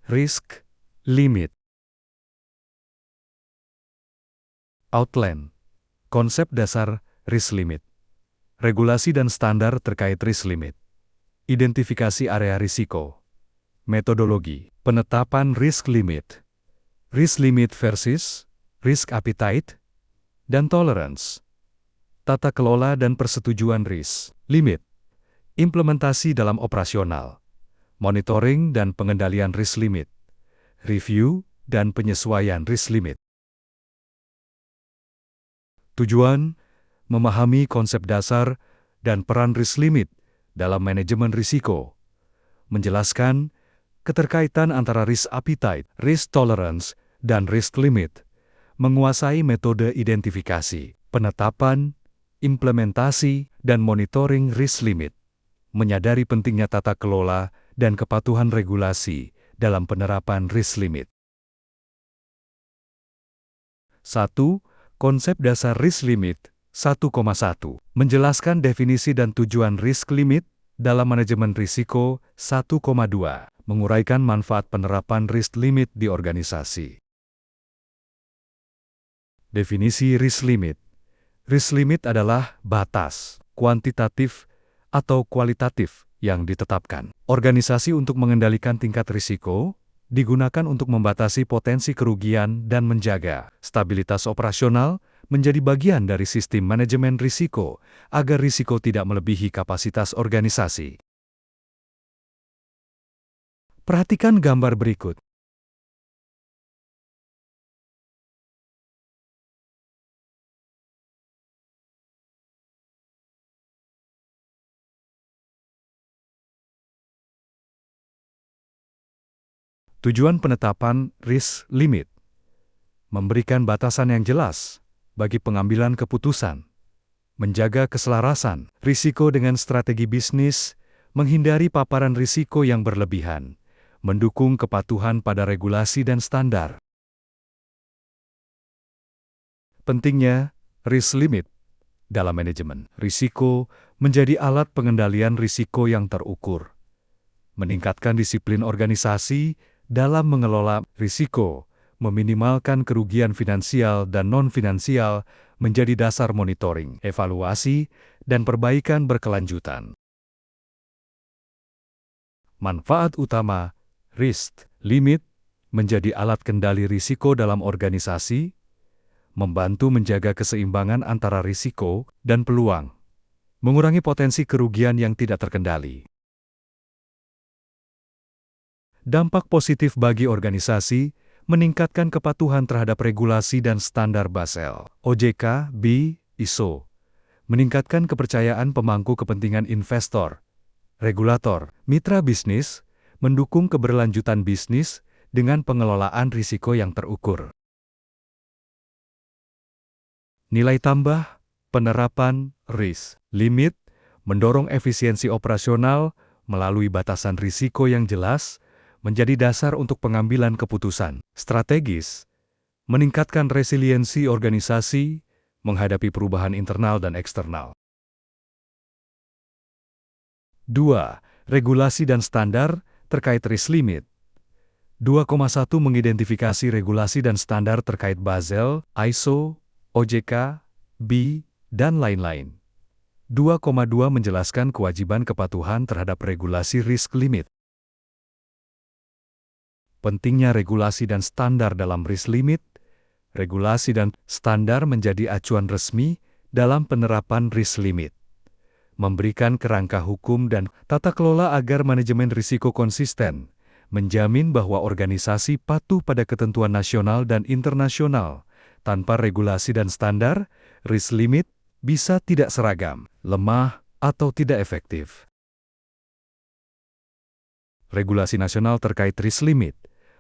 Risk limit. Outline. Konsep dasar risk limit. Regulasi dan standar terkait risk limit. Identifikasi area risiko. Metodologi. Penetapan risk limit. Risk limit versus risk appetite dan tolerance. Tata kelola dan persetujuan risk limit. Implementasi dalam operasional. Monitoring dan pengendalian risk limit. Review dan penyesuaian risk limit. Tujuan: memahami konsep dasar dan peran risk limit dalam manajemen risiko. Menjelaskan keterkaitan antara risk appetite, risk tolerance, dan risk limit. Menguasai metode identifikasi, penetapan, implementasi, dan monitoring risk limit. Menyadari pentingnya tata kelola dan kepatuhan regulasi dalam penerapan risk limit. 1. Konsep dasar risk limit 1,1. Menjelaskan definisi dan tujuan risk limit dalam manajemen risiko 1,2. Menguraikan manfaat penerapan risk limit di organisasi. Definisi risk limit. Risk limit adalah batas, kuantitatif atau kualitatif yang ditetapkan. Organisasi untuk mengendalikan tingkat risiko digunakan untuk membatasi potensi kerugian dan menjaga stabilitas operasional menjadi bagian dari sistem manajemen risiko agar risiko tidak melebihi kapasitas organisasi. Perhatikan gambar berikut. Tujuan penetapan risk limit: memberikan batasan yang jelas bagi pengambilan keputusan, menjaga keselarasan risiko dengan strategi bisnis, menghindari paparan risiko yang berlebihan, mendukung kepatuhan pada regulasi dan standar. Pentingnya risk limit dalam manajemen risiko menjadi alat pengendalian risiko yang terukur, meningkatkan disiplin organisasi dalam mengelola risiko, meminimalkan kerugian finansial dan non-finansial menjadi dasar monitoring, evaluasi, dan perbaikan berkelanjutan. Manfaat utama risk limit menjadi alat kendali risiko dalam organisasi, membantu menjaga keseimbangan antara risiko dan peluang, mengurangi potensi kerugian yang tidak terkendali. Dampak positif bagi organisasi, meningkatkan kepatuhan terhadap regulasi dan standar Basel, OJK, B, ISO, meningkatkan kepercayaan pemangku kepentingan investor, regulator, mitra bisnis, mendukung keberlanjutan bisnis dengan pengelolaan risiko yang terukur. Nilai tambah, penerapan risk limit, mendorong efisiensi operasional melalui batasan risiko yang jelas, menjadi dasar untuk pengambilan keputusan strategis, meningkatkan resiliensi organisasi menghadapi perubahan internal dan eksternal. 2. Regulasi dan standar terkait risk limit. 2,1 mengidentifikasi regulasi dan standar terkait Basel, ISO, OJK, B, dan lain-lain. 2,2 menjelaskan kewajiban kepatuhan terhadap regulasi risk limit. Pentingnya regulasi dan standar dalam risk limit. Regulasi dan standar menjadi acuan resmi dalam penerapan risk limit. Memberikan kerangka hukum dan tata kelola agar manajemen risiko konsisten, menjamin bahwa organisasi patuh pada ketentuan nasional dan internasional. Tanpa regulasi dan standar, risk limit bisa tidak seragam, lemah, atau tidak efektif. Regulasi nasional terkait risk limit.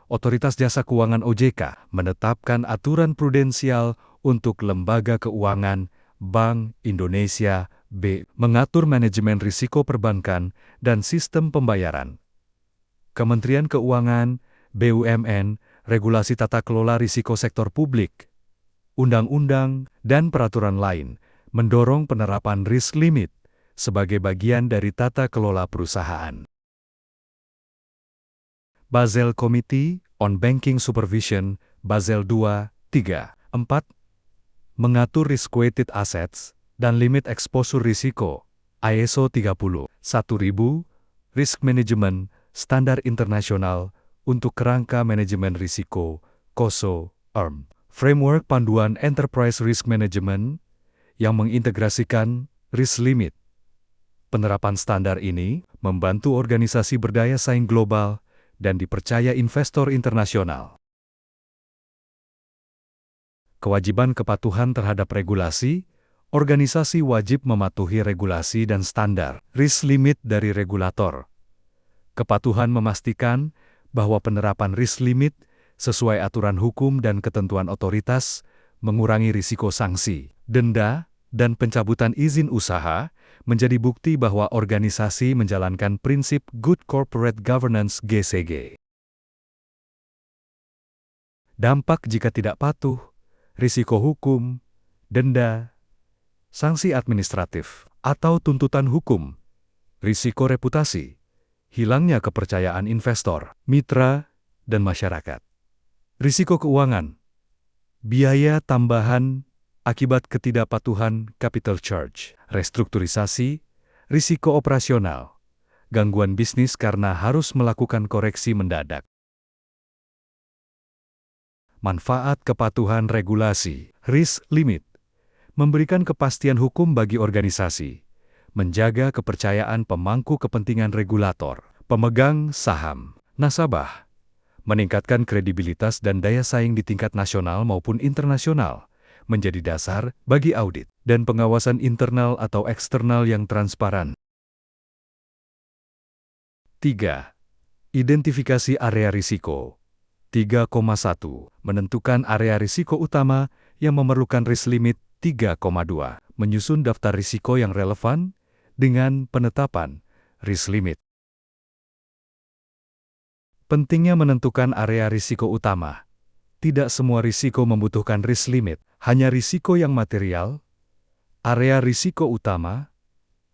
Otoritas Jasa Keuangan OJK menetapkan aturan prudensial untuk lembaga keuangan, Bank Indonesia, B, mengatur manajemen risiko perbankan dan sistem pembayaran. Kementerian Keuangan, BUMN, regulasi tata kelola risiko sektor publik, undang-undang, dan peraturan lain mendorong penerapan risk limit sebagai bagian dari tata kelola perusahaan. Basel Committee on Banking Supervision, Basel II, 3. 4. Mengatur risk-weighted assets dan limit exposure risiko, ISO 30.1000, Risk Management, Standar Internasional untuk Kerangka Manajemen Risiko, COSO, ERM. Framework Panduan Enterprise Risk Management yang mengintegrasikan risk limit. Penerapan standar ini membantu organisasi berdaya saing global dan dipercaya investor internasional. Kewajiban kepatuhan terhadap regulasi, organisasi wajib mematuhi regulasi dan standar risk limit dari regulator. Kepatuhan memastikan bahwa penerapan risk limit sesuai aturan hukum dan ketentuan otoritas mengurangi risiko sanksi, denda, dan pencabutan izin usaha menjadi bukti bahwa organisasi menjalankan prinsip Good Corporate Governance (GCG). Dampak jika tidak patuh, risiko hukum, denda, sanksi administratif, atau tuntutan hukum, risiko reputasi, hilangnya kepercayaan investor, mitra, dan masyarakat. Risiko keuangan, biaya tambahan akibat ketidakpatuhan capital charge, restrukturisasi, risiko operasional, gangguan bisnis karena harus melakukan koreksi mendadak. Manfaat kepatuhan regulasi, risk limit, memberikan kepastian hukum bagi organisasi, menjaga kepercayaan pemangku kepentingan regulator, pemegang saham, nasabah, meningkatkan kredibilitas dan daya saing di tingkat nasional maupun internasional, menjadi dasar bagi audit dan pengawasan internal atau eksternal yang transparan. 3. Identifikasi area risiko. 3,1. Menentukan area risiko utama yang memerlukan risk limit. 3,2. Menyusun daftar risiko yang relevan dengan penetapan risk limit. Pentingnya menentukan area risiko utama. Tidak semua risiko membutuhkan risk limit, hanya risiko yang material, area risiko utama,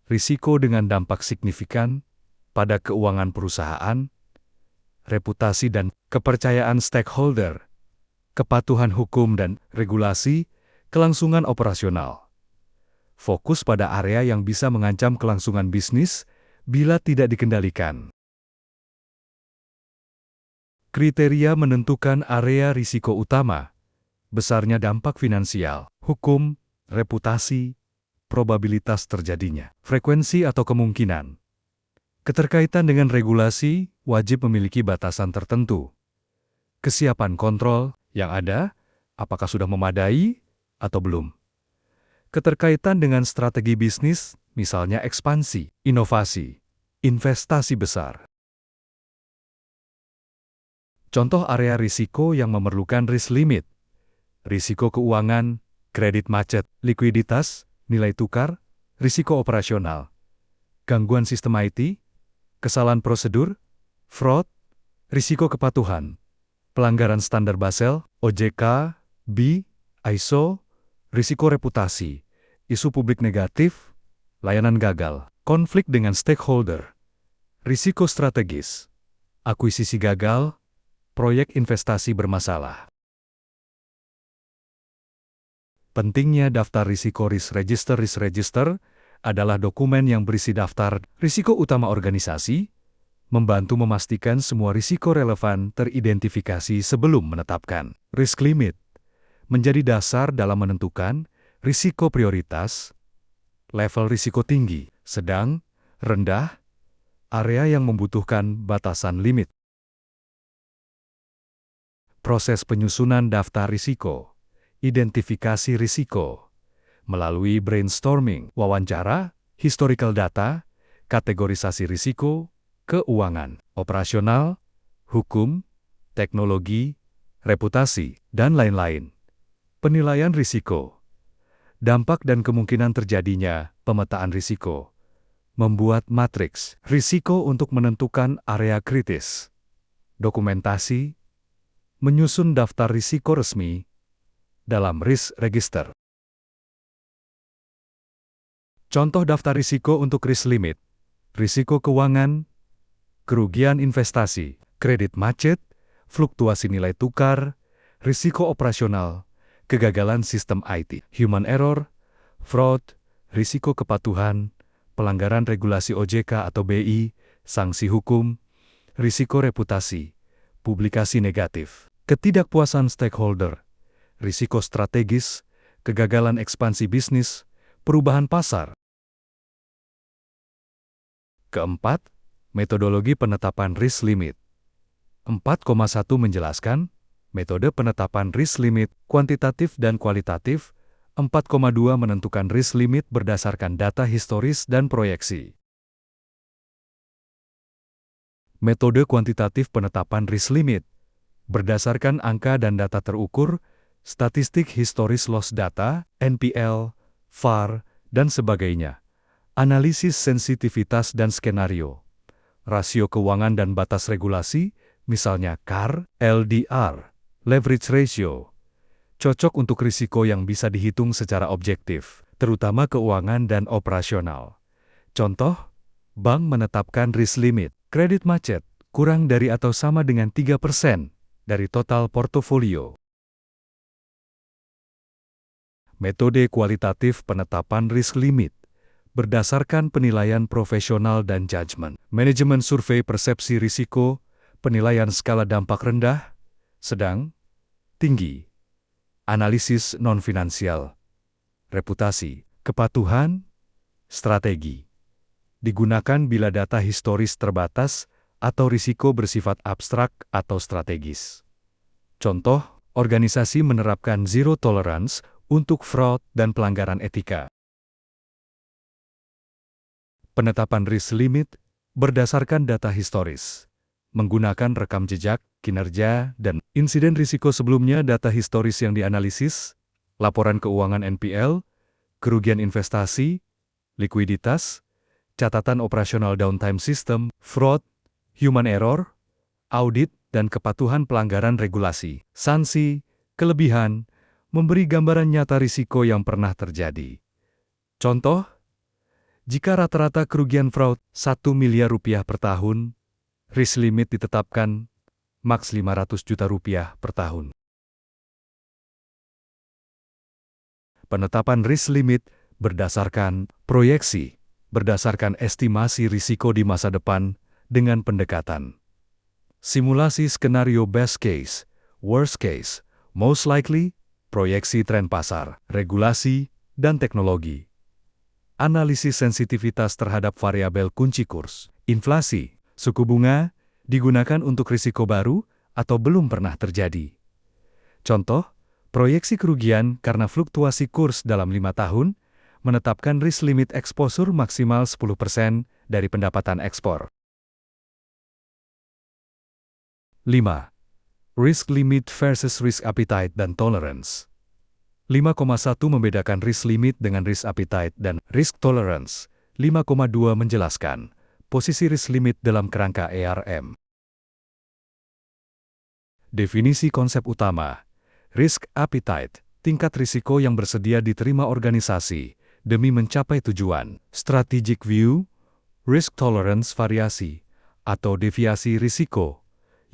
risiko dengan dampak signifikan pada keuangan perusahaan, reputasi dan kepercayaan stakeholder, kepatuhan hukum dan regulasi, kelangsungan operasional. Fokus pada area yang bisa mengancam kelangsungan bisnis bila tidak dikendalikan. Kriteria menentukan area risiko utama, besarnya dampak finansial, hukum, reputasi, probabilitas terjadinya, frekuensi atau kemungkinan. Keterkaitan dengan regulasi wajib memiliki batasan tertentu. Kesiapan kontrol yang ada, apakah sudah memadai atau belum. Keterkaitan dengan strategi bisnis, misalnya ekspansi, inovasi, investasi besar. Contoh area risiko yang memerlukan risk limit. Risiko keuangan, kredit macet, likuiditas, nilai tukar, risiko operasional, gangguan sistem IT, kesalahan prosedur, fraud, risiko kepatuhan, pelanggaran standar Basel, OJK, B, ISO, risiko reputasi, isu publik negatif, layanan gagal, konflik dengan stakeholder, risiko strategis, akuisisi gagal, proyek investasi bermasalah. Pentingnya daftar risiko risk register adalah dokumen yang berisi daftar risiko utama organisasi, membantu memastikan semua risiko relevan teridentifikasi sebelum menetapkan risk limit, menjadi dasar dalam menentukan risiko prioritas, level risiko tinggi, sedang, rendah, area yang membutuhkan batasan limit. Proses penyusunan daftar risiko, identifikasi risiko, melalui brainstorming, wawancara, historical data, kategorisasi risiko, keuangan, operasional, hukum, teknologi, reputasi, dan lain-lain. Penilaian risiko, dampak dan kemungkinan terjadinya pemetaan risiko, membuat matriks risiko untuk menentukan area kritis, dokumentasi, menyusun daftar risiko resmi dalam risk register. Contoh daftar risiko untuk risk limit, risiko keuangan, kerugian investasi, kredit macet, fluktuasi nilai tukar, risiko operasional, kegagalan sistem IT, human error, fraud, risiko kepatuhan, pelanggaran regulasi OJK atau BI, sanksi hukum, risiko reputasi, publikasi negatif, ketidakpuasan stakeholder, risiko strategis, kegagalan ekspansi bisnis, perubahan pasar. Keempat, metodologi penetapan risk limit. 4,1 menjelaskan, metode penetapan risk limit kuantitatif dan kualitatif. 4,2 menentukan risk limit berdasarkan data historis dan proyeksi. Metode kuantitatif penetapan risk limit berdasarkan angka dan data terukur, statistik historis loss data, NPL, VAR, dan sebagainya. Analisis sensitivitas dan skenario. Rasio keuangan dan batas regulasi, misalnya CAR, LDR, leverage ratio, cocok untuk risiko yang bisa dihitung secara objektif, terutama keuangan dan operasional. Contoh, bank menetapkan risk limit, kredit macet, kurang dari atau sama dengan 3% dari total portofolio. Metode kualitatif penetapan risk limit berdasarkan penilaian profesional dan judgement. Manajemen survei persepsi risiko, penilaian skala dampak rendah, sedang, tinggi. Analisis non-finansial, reputasi, kepatuhan, strategi. Digunakan bila data historis terbatas atau risiko bersifat abstrak atau strategis. Contoh, organisasi menerapkan zero tolerance untuk fraud dan pelanggaran etika. Penetapan risk limit berdasarkan data historis. Menggunakan rekam jejak, kinerja, dan insiden risiko sebelumnya data historis yang dianalisis, laporan keuangan NPL, kerugian investasi, likuiditas, catatan operasional downtime system, fraud, human error, audit, dan kepatuhan pelanggaran regulasi, sanksi, kelebihan, memberi gambaran nyata risiko yang pernah terjadi. Contoh, jika rata-rata kerugian fraud 1 miliar rupiah per tahun, risk limit ditetapkan maks 500 juta rupiah per tahun. Penetapan risk limit berdasarkan proyeksi, berdasarkan estimasi risiko di masa depan dengan pendekatan simulasi skenario best case, worst case, most likely, proyeksi tren pasar, regulasi, dan teknologi. Analisis sensitivitas terhadap variabel kunci kurs, inflasi, suku bunga, digunakan untuk risiko baru atau belum pernah terjadi. Contoh, proyeksi kerugian karena fluktuasi kurs dalam 5 tahun, menetapkan risk limit exposure maksimal 10% dari pendapatan ekspor. 5. Risk limit versus risk appetite dan tolerance. 5,1 membedakan risk limit dengan risk appetite dan risk tolerance. 5,2 menjelaskan posisi risk limit dalam kerangka ERM. Definisi konsep utama. Risk appetite, tingkat risiko yang bersedia diterima organisasi demi mencapai tujuan. Strategic view, risk tolerance variasi, atau deviasi risiko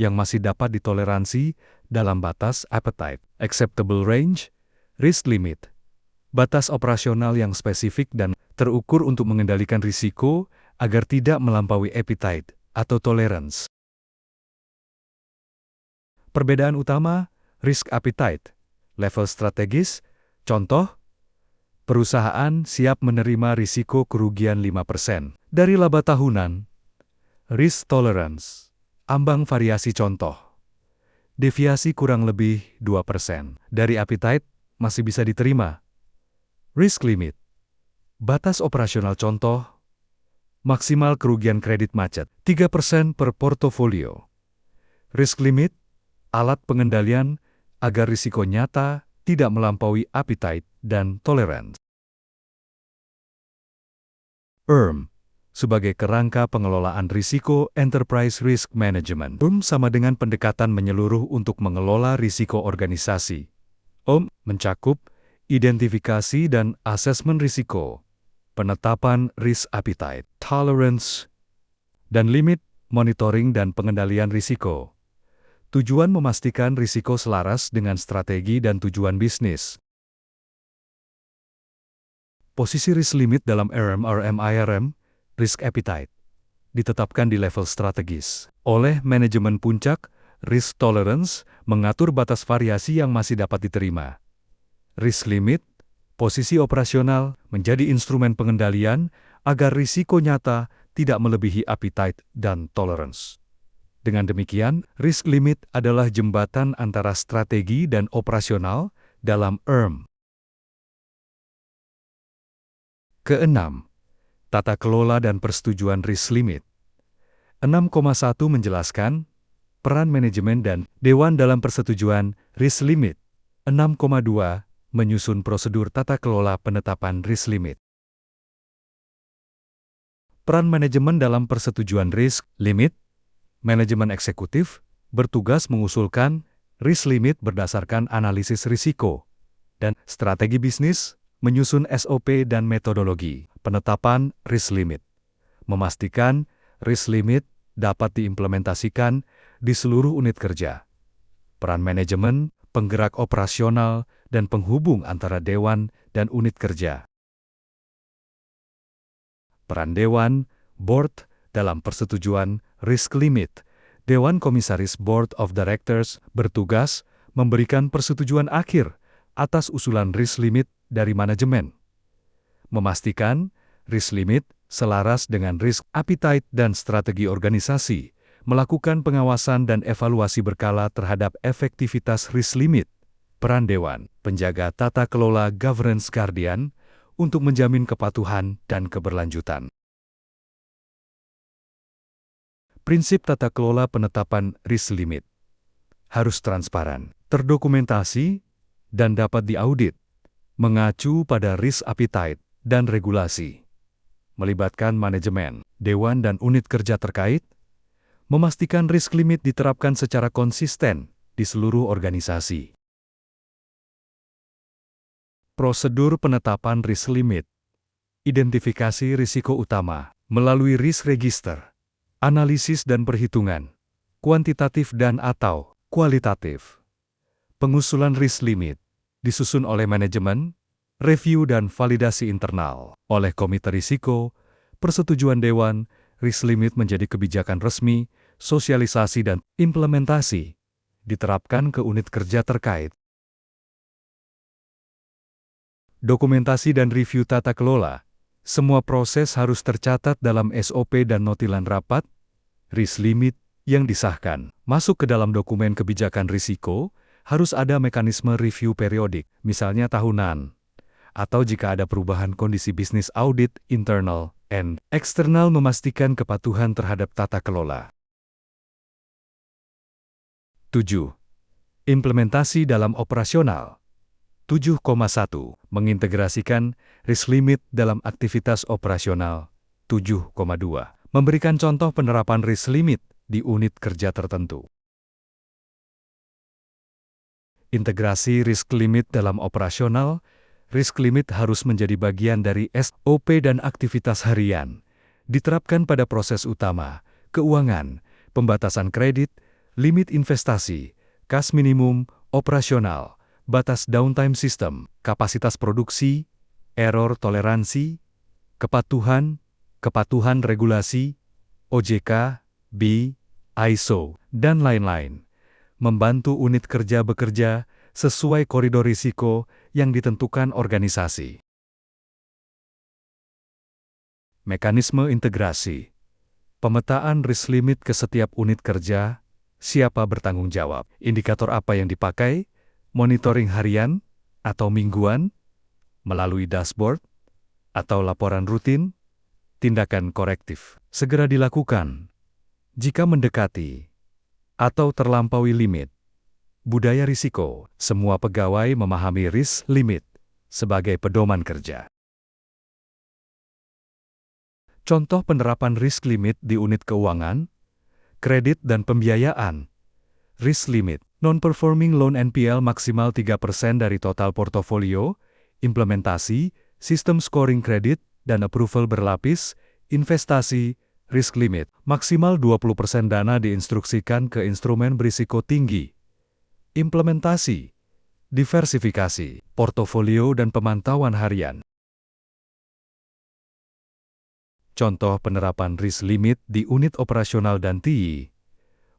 yang masih dapat ditoleransi dalam batas appetite. Acceptable range, risk limit, batas operasional yang spesifik dan terukur untuk mengendalikan risiko agar tidak melampaui appetite atau tolerance. Perbedaan utama, risk appetite, level strategis, contoh, perusahaan siap menerima risiko kerugian 5% dari laba tahunan. Risk tolerance, ambang variasi contoh, deviasi kurang lebih 2% dari appetite masih bisa diterima. Risk limit, batas operasional contoh, maksimal kerugian kredit macet 3% per portofolio. Risk limit, alat pengendalian agar risiko nyata tidak melampaui appetite dan tolerance. ERM, sebagai kerangka pengelolaan risiko Enterprise Risk Management. ERM sama dengan pendekatan menyeluruh untuk mengelola risiko organisasi. ERM mencakup identifikasi dan asesmen risiko, penetapan risk appetite, tolerance, dan limit, monitoring dan pengendalian risiko. Tujuan memastikan risiko selaras dengan strategi dan tujuan bisnis. Posisi risk limit dalam RM/IRM, risk appetite, ditetapkan di level strategis. Oleh manajemen puncak, risk tolerance mengatur batas variasi yang masih dapat diterima. Risk limit, posisi operasional, menjadi instrumen pengendalian agar risiko nyata tidak melebihi appetite dan tolerance. Dengan demikian, risk limit adalah jembatan antara strategi dan operasional dalam RM. Keenam, tata kelola dan persetujuan risk limit. 6,1 menjelaskan peran manajemen dan dewan dalam persetujuan risk limit. 6,2 menyusun prosedur tata kelola penetapan risk limit. Peran manajemen dalam persetujuan risk limit. Manajemen eksekutif bertugas mengusulkan risk limit berdasarkan analisis risiko, dan strategi bisnis menyusun SOP dan metodologi penetapan risk limit, memastikan risk limit dapat diimplementasikan di seluruh unit kerja. Peran manajemen, penggerak operasional, dan penghubung antara dewan dan unit kerja. Peran dewan, board, dalam persetujuan risk limit. Dewan Komisaris Board of Directors bertugas memberikan persetujuan akhir atas usulan risk limit dari manajemen. Memastikan risk limit selaras dengan risk appetite dan strategi organisasi, melakukan pengawasan dan evaluasi berkala terhadap efektivitas risk limit. Peran dewan, penjaga tata kelola governance guardian, untuk menjamin kepatuhan dan keberlanjutan. Prinsip tata kelola penetapan risk limit harus transparan, terdokumentasi, dan dapat diaudit, mengacu pada risk appetite dan regulasi, melibatkan manajemen, dewan dan unit kerja terkait, memastikan risk limit diterapkan secara konsisten di seluruh organisasi. Prosedur penetapan risk limit. Identifikasi risiko utama melalui risk register. Analisis dan perhitungan, kuantitatif dan atau kualitatif. Pengusulan risk limit disusun oleh manajemen, review dan validasi internal oleh komite risiko, persetujuan dewan, risk limit menjadi kebijakan resmi, sosialisasi dan implementasi, diterapkan ke unit kerja terkait. Dokumentasi dan review tata kelola. Semua proses harus tercatat dalam SOP dan notilan rapat, risk limit yang disahkan. Masuk ke dalam dokumen kebijakan risiko, harus ada mekanisme review periodik, misalnya tahunan. Atau jika ada perubahan kondisi bisnis audit internal and eksternal memastikan kepatuhan terhadap tata kelola. 7. Implementasi dalam operasional. 7,1. Mengintegrasikan risk limit dalam aktivitas operasional. 7,2. Memberikan contoh penerapan risk limit di unit kerja tertentu. Integrasi risk limit dalam operasional. Risk limit harus menjadi bagian dari SOP dan aktivitas harian. Diterapkan pada proses utama, keuangan, pembatasan kredit, limit investasi, kas minimum, operasional, batas downtime system, kapasitas produksi, error toleransi, kepatuhan regulasi, OJK, B, ISO, dan lain-lain. Membantu unit kerja bekerja sesuai koridor risiko yang ditentukan organisasi. Mekanisme integrasi. Pemetaan risk limit ke setiap unit kerja, siapa bertanggung jawab, indikator apa yang dipakai, monitoring harian atau mingguan, melalui dashboard atau laporan rutin, tindakan korektif segera dilakukan. Jika mendekati atau terlampaui limit, budaya risiko, semua pegawai memahami risk limit sebagai pedoman kerja. Contoh penerapan risk limit di unit keuangan, kredit dan pembiayaan. Risk limit, non-performing loan NPL maksimal 3% dari total portofolio, implementasi, sistem scoring kredit dan approval berlapis, investasi, Risk limit, maksimal 20% dana diinstruksikan ke instrumen berisiko tinggi. Implementasi, diversifikasi, portofolio dan pemantauan harian. Contoh penerapan risk limit di unit operasional dan TI.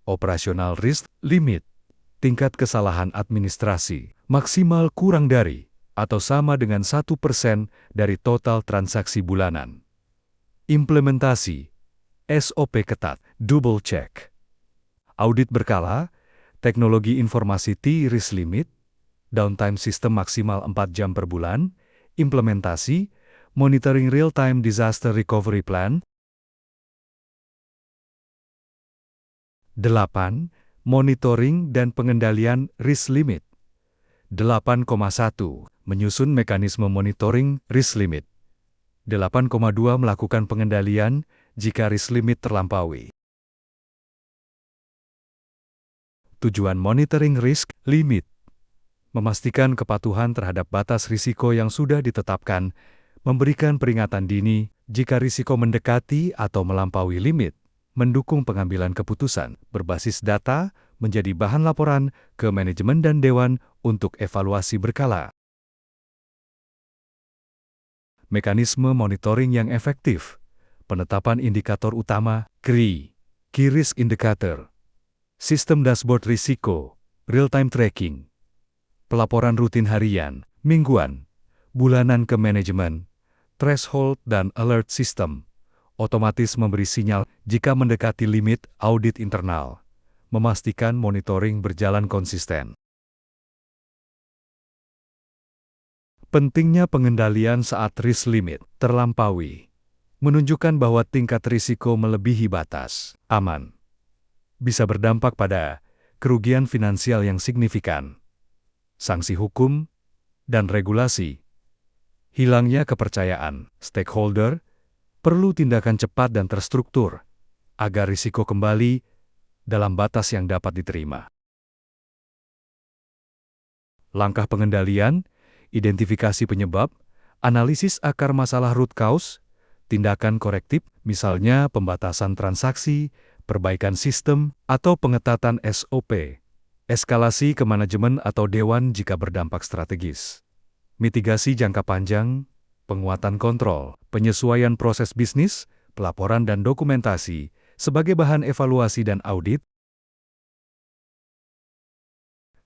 Operational risk limit, tingkat kesalahan administrasi, maksimal kurang dari atau sama dengan 1% dari total transaksi bulanan. Implementasi, SOP ketat, double check. Audit berkala, teknologi informasi TI risk limit, downtime sistem maksimal 4 jam per bulan, implementasi, monitoring real-time disaster recovery plan. 8. Monitoring dan pengendalian risk limit. 8,1. Menyusun mekanisme monitoring risk limit. 8,2. Melakukan pengendalian jika risk limit terlampaui. Tujuan monitoring risk limit: memastikan kepatuhan terhadap batas risiko yang sudah ditetapkan, memberikan peringatan dini jika risiko mendekati atau melampaui limit, mendukung pengambilan keputusan berbasis data menjadi bahan laporan ke manajemen dan dewan untuk evaluasi berkala. Mekanisme monitoring yang efektif: penetapan indikator utama KRI, Key Risk Indicator, sistem dashboard risiko, real-time tracking, pelaporan rutin harian, mingguan, bulanan ke manajemen, threshold dan alert system, otomatis memberi sinyal jika mendekati limit audit internal, memastikan monitoring berjalan konsisten. Pentingnya pengendalian saat risk limit terlampaui, menunjukkan bahwa tingkat risiko melebihi batas aman, bisa berdampak pada kerugian finansial yang signifikan, sanksi hukum, dan regulasi. Hilangnya kepercayaan stakeholder, perlu tindakan cepat dan terstruktur agar risiko kembali dalam batas yang dapat diterima. Langkah pengendalian: identifikasi penyebab, analisis akar masalah root cause, tindakan korektif, misalnya pembatasan transaksi, perbaikan sistem, atau pengetatan SOP, eskalasi ke manajemen atau dewan jika berdampak strategis. Mitigasi jangka panjang, penguatan kontrol, penyesuaian proses bisnis, pelaporan dan dokumentasi sebagai bahan evaluasi dan audit.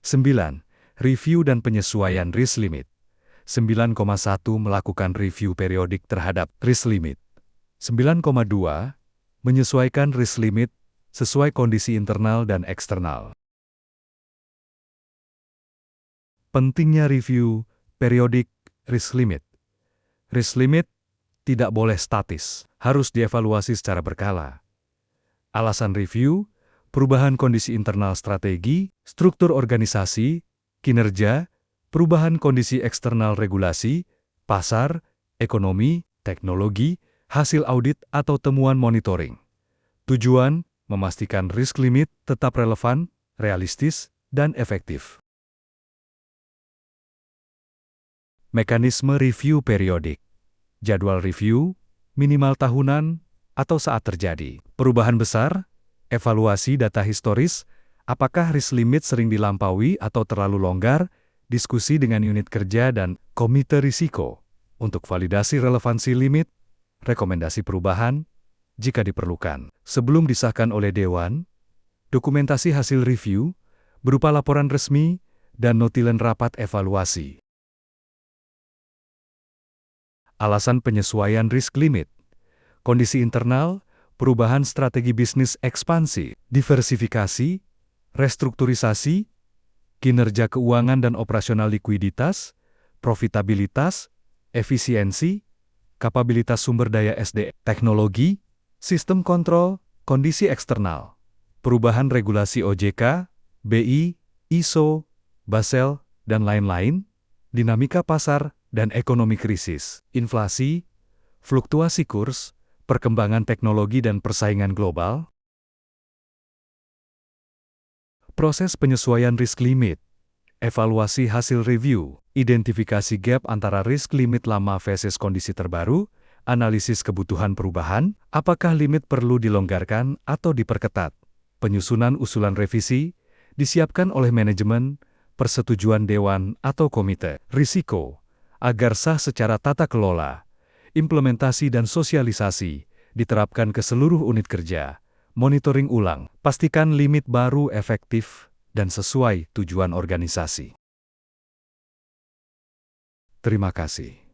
9. Review dan penyesuaian risk limit. 9,1. Melakukan review periodik terhadap risk limit. 9,2. Menyesuaikan risk limit sesuai kondisi internal dan eksternal. Pentingnya review periodik risk limit. Risk limit tidak boleh statis, harus dievaluasi secara berkala. Alasan review: perubahan kondisi internal strategi, struktur organisasi, kinerja, perubahan kondisi eksternal regulasi, pasar, ekonomi, teknologi, hasil audit atau temuan monitoring. Tujuan: memastikan risk limit tetap relevan, realistis, dan efektif. Mekanisme review periodik. Jadwal review, minimal tahunan, atau saat terjadi perubahan besar, evaluasi data historis, apakah risk limit sering dilampaui atau terlalu longgar, diskusi dengan unit kerja dan komite risiko untuk validasi relevansi limit, rekomendasi perubahan jika diperlukan. Sebelum disahkan oleh dewan, dokumentasi hasil review berupa laporan resmi dan notilen rapat evaluasi. Alasan penyesuaian risk limit: kondisi internal, perubahan strategi bisnis ekspansi, diversifikasi, restrukturisasi, kinerja keuangan dan operasional likuiditas, profitabilitas, efisiensi, kapabilitas sumber daya SDM, teknologi, sistem kontrol, kondisi eksternal, perubahan regulasi OJK, BI, ISO, Basel, dan lain-lain, dinamika pasar dan ekonomi krisis, inflasi, fluktuasi kurs, perkembangan teknologi dan persaingan global. Proses penyesuaian risk limit, evaluasi hasil review, identifikasi gap antara risk limit lama versus kondisi terbaru, Analisis kebutuhan perubahan, apakah limit perlu dilonggarkan atau diperketat? Penyusunan usulan revisi, disiapkan oleh manajemen, persetujuan dewan atau komite. Risiko, agar sah secara tata kelola. Implementasi dan sosialisasi, diterapkan ke seluruh unit kerja. Monitoring ulang, pastikan limit baru efektif dan sesuai tujuan organisasi. Terima kasih.